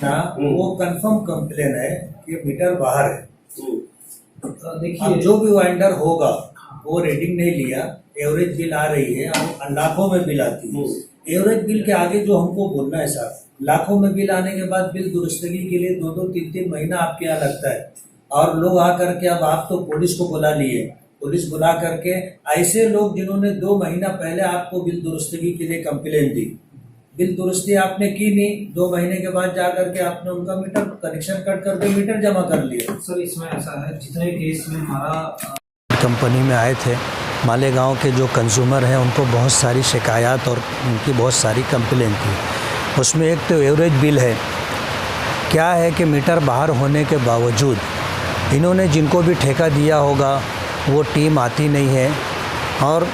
ना वो confirm complain है कि मीटर बाहर है। देखिए जो भी वेंडर होगा वो रेटिंग नहीं लिया, एवरेज बिल आ रही है और लाखों में बिल आती है। एवरेज बिल के आगे जो हमको बोलना है साहब, लाखों में बिल आने के बाद बिल दुरुस्तगी के लिए 2-3 महीना आपके यहाँ लगता है और लोग आकर के अब आप तो पुलिस को बुला लिए, पुलिस बुला करके ऐसे लोग जिन्होंने 2 महीना पहले आपको बिल दुरुस्तगी के लिए कंप्लेन दी, बिल दुरुस्ती आपने की नहीं, 2 महीने के बाद जा करके आपने उनका मीटर कनेक्शन कट करके मीटर जमा कर लिया। सर इसमें ऐसा है, जितने केस में हमारा कंपनी में आए थे, मालेगांव के जो कंज्यूमर हैं उनको बहुत सारी शिकायत और उनकी बहुत सारी कंप्लेन थी। उसमें एक तो एवरेज बिल है, क्या है कि मीटर बाहर होने के बावजूद इन्होंने जिनको भी ठेका दिया होगा वो टीम आती नहीं है और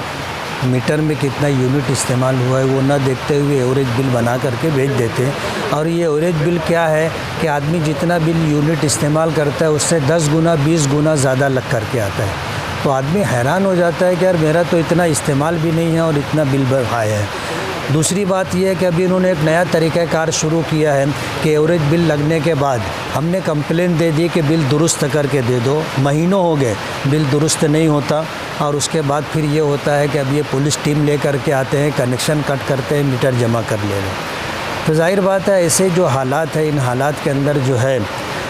मीटर में कितना यूनिट इस्तेमाल हुआ है वो ना देखते हुए एवरेज बिल बना करके भेज देते हैं। और ये एवरेज बिल क्या है कि आदमी जितना बिल यूनिट इस्तेमाल करता है उससे 10 गुना 20 गुना ज़्यादा लग करके आता है। तो आदमी हैरान हो जाता है कि यार मेरा तो इतना इस्तेमाल भी नहीं है और इतना बिल आया है। दूसरी बात यह है कि अभी इन्होंने एक नया तरीक़ाकार शुरू किया है कि एवरेज बिल लगने के बाद हमने कंप्लेन दे दी कि बिल दुरुस्त करके दे दो, महीनों हो गए बिल दुरुस्त नहीं होता और उसके बाद फिर ये होता है कि अब ये पुलिस टीम ले करके आते हैं, कनेक्शन कट करते हैं, मीटर जमा कर ले रहे हैं। तो जाहिर बात है ऐसे जो हालात है, इन हालात के अंदर जो है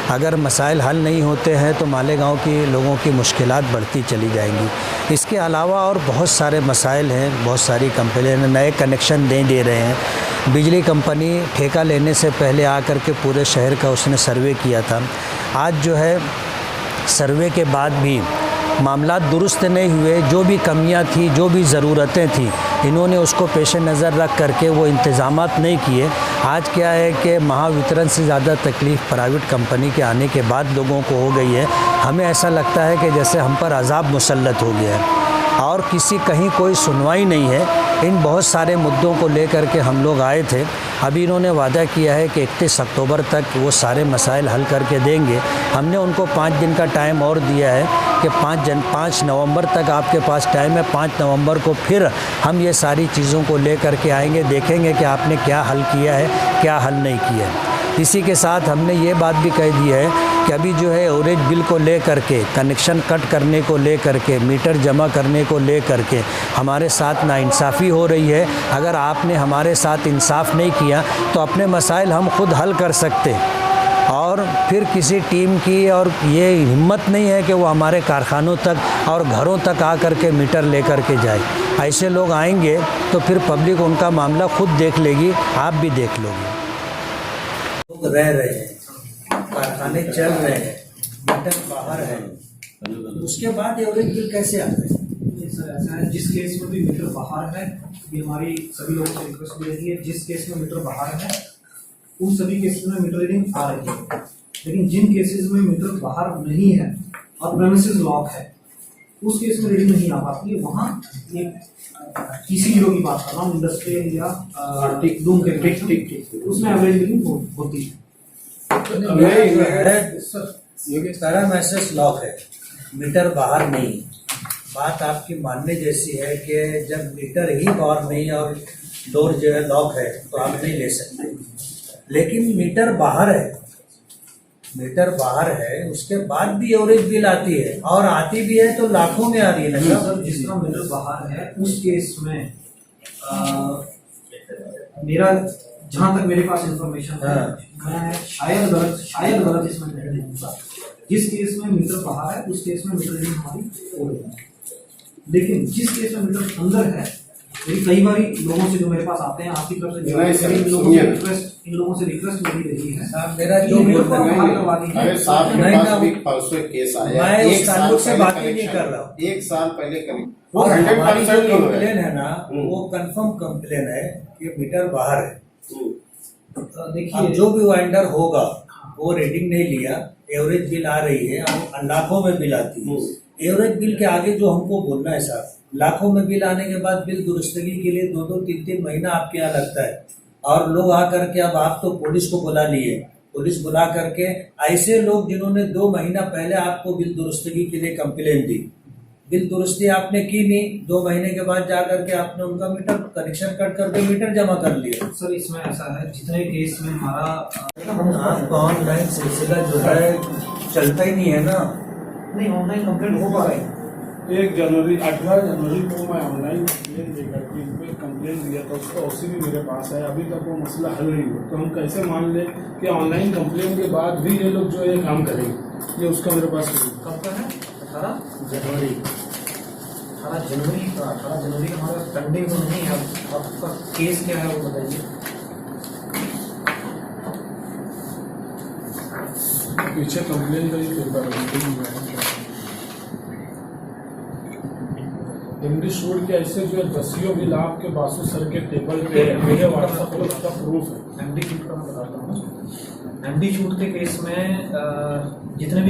अगर मसाइल हल नहीं होते हैं तो मालेगांव के लोगों की मुश्किलात बढ़ती चली जाएंगी। इसके अलावा और बहुत सारे मसाइल हैं, बहुत सारी कंपनियां नए कनेक्शन नहीं दे रहे हैं। बिजली कंपनी ठेका लेने से पहले आकर के पूरे शहर का उसने सर्वे किया था। आज जो है सर्वे के बाद भी मामला दुरुस्त नहीं हुए, जो भी कमियां थी, जो भी ज़रूरतें थी, इन्होंने उसको पेश नज़र रख करके वो इंतज़ामात नहीं किए। आज क्या है कि महावितरण से ज़्यादा तकलीफ़ प्राइवेट कंपनी के आने के बाद लोगों को हो गई है। हमें ऐसा लगता है कि जैसे हम पर अज़ाब मुसल्लत हो गया है और किसी कहीं कोई सुनवाई नहीं है। इन बहुत सारे मुद्दों को लेकर के हम लोग आए थे। अभी इन्होंने वादा किया है कि 31 अक्टूबर तक वो सारे मसाइल हल करके देंगे। हमने उनको 5 दिन का टाइम और दिया है कि 5 नवंबर तक आपके पास टाइम है। 5 नवंबर को फिर हम ये सारी चीज़ों को ले करके आएंगे, देखेंगे कि आपने क्या हल किया है, क्या हल नहीं किया है। इसी के साथ हमने ये बात भी कह दी है कि अभी जो है एवरेज बिल को ले करके, कनेक्शन कट करने को ले करके, मीटर जमा करने को ले करके हमारे साथ नाइंसाफ़ी हो रही है। अगर आपने हमारे साथ इंसाफ नहीं किया तो अपने मसाइल हम खुद हल कर सकते और फिर किसी टीम की और ये हिम्मत नहीं है कि वो हमारे कारखानों तक और घरों तक आ कर के मीटर ले कर के जाए। ऐसे लोग आएंगे तो फिर पब्लिक उनका मामला खुद देख लेगी, आप भी देख लोगे। लोग रह रहे हैं, कारखाने चल रहे हैं, मीटर बाहर है, उसके बाद एवरेज बिल कैसे आता है? सर ऐसा है, जिस केस में भी मीटर बाहर है, ये हमारी सभी लोगों से रिक्वेस्ट भी रही है, जिस केस में मीटर बाहर है उन सभी केसेस में मीटर रीडिंग आ रही है। लेकिन जिन केसेस में मीटर बाहर नहीं है और प्रेमिसेस लॉक है, उस केस में रीडिंग नहीं आ पाती है। वहाँ एक किसी की बात कर रहा हूँ, इंडस्ट्रियल या डूम के टिक उसमें एवरेज रीडिंग होती है। प्रेमिसेस लॉक है, मीटर बाहर नहीं। बात आपकी मानने जैसी है कि जब मीटर ही बाहर नहीं और डोर जो है लॉक है तो आप नहीं ले सकते। लेकिन मीटर बाहर है, मीटर बाहर है, उसके बाद भी एवरेज बिल आती है और आती भी है तो लाखों में आ रही है ना सर। जिसका मीटर बाहर है उस केस में मेरा जहाँ तक मेरे पास इंफॉर्मेशन है, मैं शायद गलत इसमें नहीं दूंगा। जिस केस में मीटर बाहर है उस केस में मीटर रीडिंग हमारी हो रही है। लेकिन जिस केस में मीटर अंदर है, मेरी कई बार लोगों से जो मेरे पास आते हैं, आपकी तरफ से इन लोगों से रिक्वेस्ट मेरी रही है, मेरा जो करवा दी है। परसों केस आया, मैं उस ताल्लुक से बात ही नहीं कर रहा हूँ। 1 साल पहले करीब वो हमारी जो कंप्लेन है ना, वो कंफर्म कंप्लेन है कि मीटर बाहर है। देखिए जो भी वेंडर होगा वो रेटिंग नहीं लिया, एवरेज बिल आ रही है और लाखों में बिल आती है। एवरेज बिल के आगे जो हमको बोलना है साहब, लाखों में बिल आने के बाद बिल दुरुस्तगी के लिए 2-3 महीना आपके यहाँ लगता है और लोग आकर के अब आप तो पुलिस को बुला लिए, पुलिस बुला करके ऐसे लोग जिन्होंने 2 महीना पहले आपको बिल दुरुस्तगी के लिए कंप्लेन दी, बिल दुरुस्ती आपने की नहीं, 2 महीने के बाद जा करके आपने उनका मीटर कनेक्शन कट करके मीटर जमा कर लिया। सर इसमें ऐसा है, जितने केस में हमारा आपका ऑनलाइन सिलसिला जो है चलता ही नहीं है ना। नहीं, ऑनलाइन कंप्लेंट हो पा रहा है। 18 जनवरी को मैं ऑनलाइन कंप्लेन देकर के इन पर कंप्लेन दिया था, उसका ओसी भी मेरे पास है, अभी तक वो मसला हल नहीं हुआ। तो हम कैसे मान लें कि ऑनलाइन कंप्लेन के बाद भी ये लोग जो ये काम करेंगे, ये उसका मेरे पास नहीं। कब का है? 18 जनवरी 18 जनवरी का। 18 जनवरी हमारा पेंडिंग तो नहीं है। आपका केस क्या है वो बताइए। पीछे कंप्लेन का ही पेपर एमडी शूट के ऐसे जो है 10 बिल आपके बासु सर के टेबल पे मेरे व्हाट्सएप पर उसका प्रूफ है। एमडी शूट का मैं बताता हूँ। एमडी शूट के केस में जितने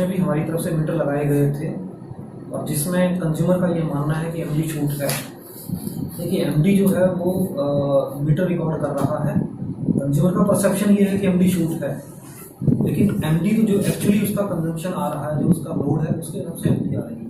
भी हमारी तरफ से मीटर लगाए गए थे और जिसमें कंज्यूमर का ये मानना है कि एमडी शूट है, देखिए एमडी जो है वो मीटर रिकॉर्ड कर रहा है। कंज्यूमर का परसेप्शन ये है कि एमडी शूट है, लेकिन एमडी जो एक्चुअली उसका कंजम्पशन आ रहा है, जो उसका लोड है, उसके हिसाब से एमडी आ रही है।